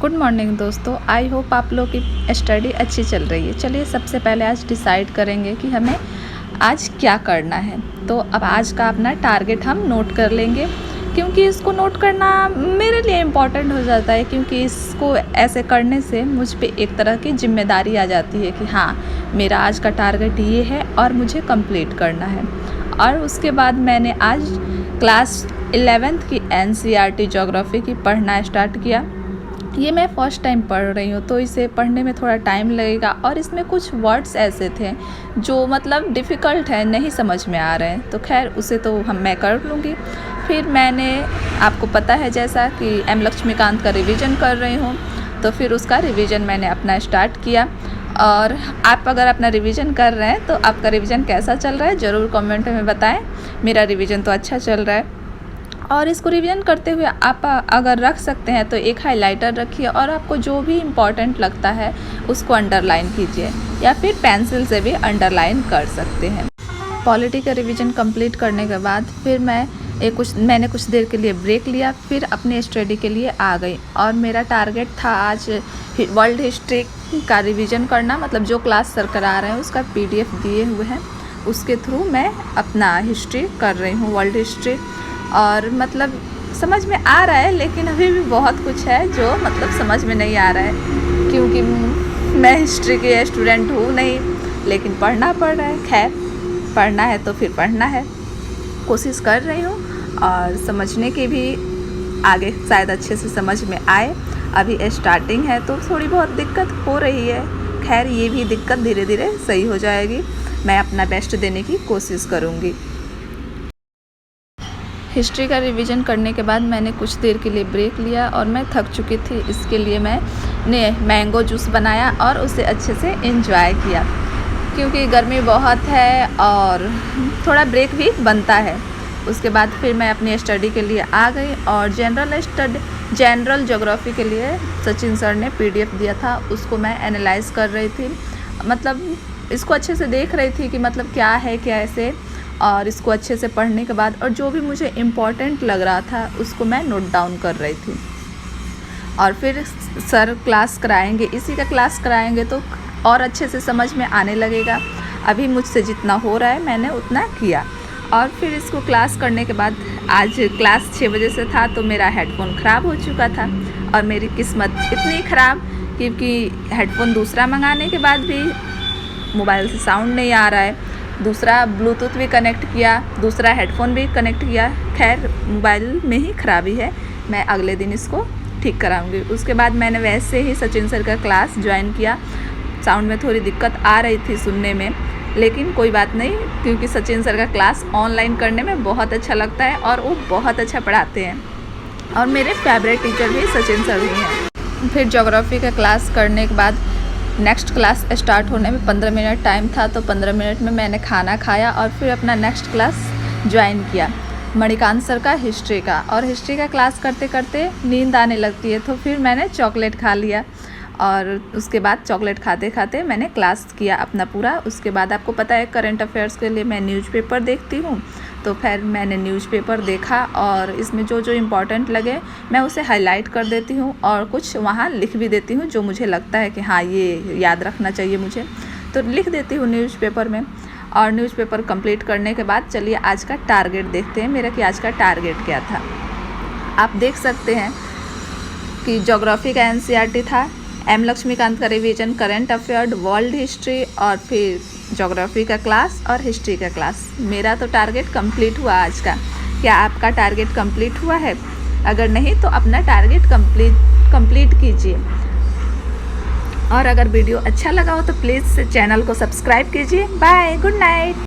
Good morning दोस्तों, I hope आप लोग की स्टडी अच्छी चल रही है। चलिए सबसे पहले आज डिसाइड करेंगे कि हमें आज क्या करना है। तो अब आज का अपना टारगेट हम नोट कर लेंगे, क्योंकि इसको नोट करना मेरे लिए इम्पॉर्टेंट हो जाता है, क्योंकि इसको ऐसे करने से मुझ पे एक तरह की जिम्मेदारी आ जाती है कि हाँ, मेरा आज का टारगेट ये है और मुझे कंप्लीट करना है। और उसके बाद मैंने आज क्लास 11th की NCERT ज्योग्राफी की पढ़ना स्टार्ट किया। ये मैं फ़र्स्ट टाइम पढ़ रही हूँ, तो इसे पढ़ने में थोड़ा टाइम लगेगा और इसमें कुछ वर्ड्स ऐसे थे जो मतलब डिफ़िकल्ट है, नहीं समझ में आ रहे हैं। तो खैर उसे तो मैं कर लूँगी। फिर मैंने, आपको पता है जैसा कि एम लक्ष्मीकांत का रिवीजन कर रही हूँ, तो फिर उसका रिवीजन मैंने अपना स्टार्ट किया। और आप अगर अपना रिवीजन कर रहे हैं तो आपका रिवीजन कैसा चल रहा है ज़रूर कमेंट में बताएं। मेरा रिवीजन तो अच्छा चल रहा है। और इसको रिवीजन करते हुए आप अगर रख सकते हैं तो एक हाइलाइटर रखिए और आपको जो भी इम्पॉर्टेंट लगता है उसको अंडरलाइन कीजिए, या फिर पेंसिल से भी अंडरलाइन कर सकते हैं। पॉलिटी का रिवीजन कंप्लीट करने के बाद फिर मैंने कुछ देर के लिए ब्रेक लिया, फिर अपने स्टडी के लिए आ गई। और मेरा टारगेट था आज वर्ल्ड हिस्ट्री का रिवीजन करना, मतलब जो क्लास सर करा रहे हैं उसका PDF दिए हुए हैं, उसके थ्रू मैं अपना हिस्ट्री कर रही हूँ, वर्ल्ड हिस्ट्री। और मतलब समझ में आ रहा है, लेकिन अभी भी बहुत कुछ है जो मतलब समझ में नहीं आ रहा है, क्योंकि मैं हिस्ट्री की स्टूडेंट हूँ नहीं, लेकिन पढ़ना पड़ रहा है। खैर, पढ़ना है तो फिर पढ़ना है, कोशिश कर रही हूँ और समझने की भी आगे शायद अच्छे से समझ में आए। अभी स्टार्टिंग है तो थोड़ी बहुत दिक्कत हो रही है। खैर, ये भी दिक्कत धीरे धीरे सही हो जाएगी। मैं अपना बेस्ट देने की कोशिश करूँगी। हिस्ट्री का रिवीजन करने के बाद मैंने कुछ देर के लिए ब्रेक लिया और मैं थक चुकी थी, इसके लिए मैंने मैंगो जूस बनाया और उसे अच्छे से एंजॉय किया, क्योंकि गर्मी बहुत है और थोड़ा ब्रेक भी बनता है। उसके बाद फिर मैं अपनी स्टडी के लिए आ गई और जनरल ज्योग्राफी के लिए सचिन सर ने PDF दिया था, उसको मैं एनालाइज कर रही थी, मतलब इसको अच्छे से देख रही थी कि मतलब क्या है क्या ऐसे। और इसको अच्छे से पढ़ने के बाद और जो भी मुझे इम्पोर्टेंट लग रहा था उसको मैं नोट डाउन कर रही थी। और फिर सर क्लास कराएंगे, इसी का क्लास कराएंगे तो और अच्छे से समझ में आने लगेगा। अभी मुझसे जितना हो रहा है मैंने उतना किया। और फिर इसको क्लास करने के बाद, आज क्लास 6 बजे से था तो मेरा हेडफोन ख़राब हो चुका था। और मेरी किस्मत इतनी ख़राब क्योंकि हेडफोन दूसरा मंगाने के बाद भी मोबाइल से साउंड नहीं आ रहा है, दूसरा ब्लूटूथ भी कनेक्ट किया, दूसरा हेडफोन भी कनेक्ट किया। खैर, मोबाइल में ही ख़राबी है, मैं अगले दिन इसको ठीक कराऊंगी। उसके बाद मैंने वैसे ही सचिन सर का क्लास ज्वाइन किया। साउंड में थोड़ी दिक्कत आ रही थी सुनने में, लेकिन कोई बात नहीं, क्योंकि सचिन सर का क्लास ऑनलाइन करने में बहुत अच्छा लगता है और वो बहुत अच्छा पढ़ाते हैं और मेरे फेवरेट टीचर भी सचिन सर ही हैं। फिर ज्योग्राफी का क्लास करने के बाद नेक्स्ट क्लास स्टार्ट होने में 15 मिनट टाइम था, तो 15 मिनट में मैंने खाना खाया और फिर अपना नेक्स्ट क्लास ज्वाइन किया मणिकांत सर का हिस्ट्री का। और हिस्ट्री का क्लास करते करते नींद आने लगती है, तो फिर मैंने चॉकलेट खा लिया और उसके बाद चॉकलेट खाते खाते मैंने क्लास किया अपना पूरा। उसके बाद आपको पता है करंट अफेयर्स के लिए मैं न्यूज़पेपर देखती हूँ, तो फिर मैंने न्यूज़पेपर देखा और इसमें जो जो इम्पोर्टेंट लगे मैं उसे हाईलाइट कर देती हूँ और कुछ वहाँ लिख भी देती हूँ जो मुझे लगता है कि हाँ, ये याद रखना चाहिए मुझे, तो लिख देती हूँ न्यूज़पेपर में। और न्यूज़पेपर कंप्लीट करने के बाद चलिए आज का टारगेट देखते हैं मेरा कि आज का टारगेट क्या था। आप देख सकते हैं कि ज्योग्राफी का NCERT था, एम लक्ष्मीकांत का revision, current affair, world history और फिर ज्योग्राफी का क्लास और हिस्ट्री का क्लास। मेरा तो टारगेट कंप्लीट हुआ आज का। क्या आपका टारगेट कंप्लीट हुआ है? अगर नहीं तो अपना टारगेट कंप्लीट कीजिए। और अगर वीडियो अच्छा लगा हो तो प्लीज़ चैनल को सब्सक्राइब कीजिए। Bye, good night.